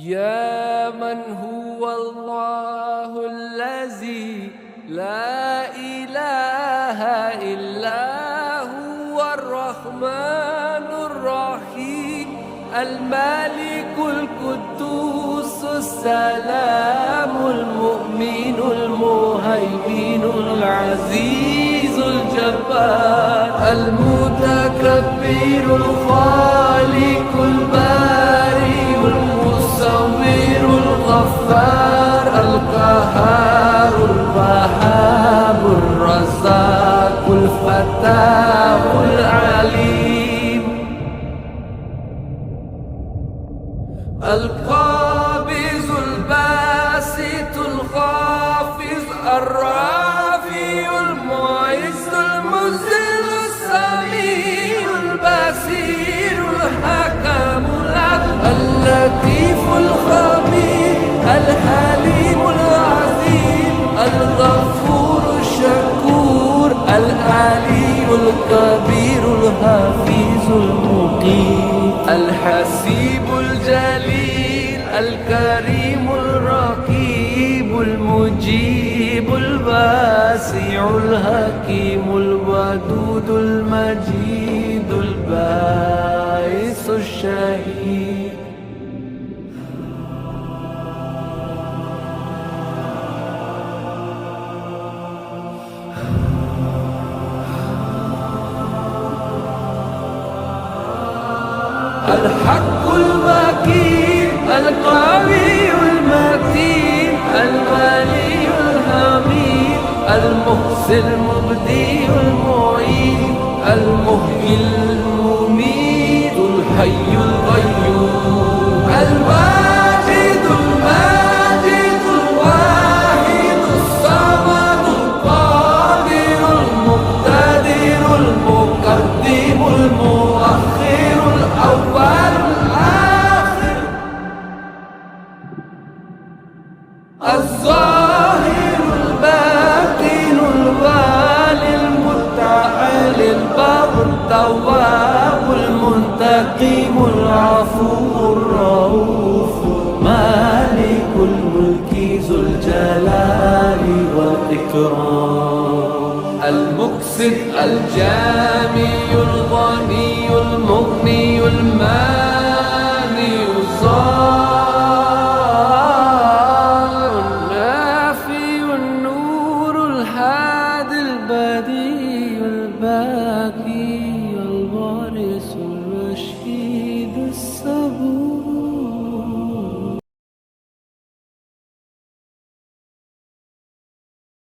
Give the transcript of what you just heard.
يا من هو الله الذي لا إله إلا هو الرحمن الرحيم الملك القدوس السلام المؤمن المهيمن العزيز الجبار المتكبر الخالق البارئ المصور الغفار القهار الوهاب الرزاق الفتاح العليم القابض الباسط الخافض الرافع المعز المذل السميع البصير الحكم العدل اللطيف الخبير الحليم العظيم الغفور الشكور العلي الكبير الحفيظ المقيم الحسيب الجليل الكريم الرقيب المجيب الواسع الحكيم الودود المجيد الباعث الشهيد الحق المكين القوي المتين الولي الحميد المحسن المبدي المعيد المحيي المميت الحي القيوم الواجد الماجد الواحد الصمد القادر المقتدر المقدم المؤخر الأول الآخر الظاهر الباطن الوالي المتعال البر التواب المنتقم العفو الرؤوف مالك الملك ذو الجلال والإكرام المقسط الجامع الغني المغني المانع الضار النافي النور الهادي البديع الباقي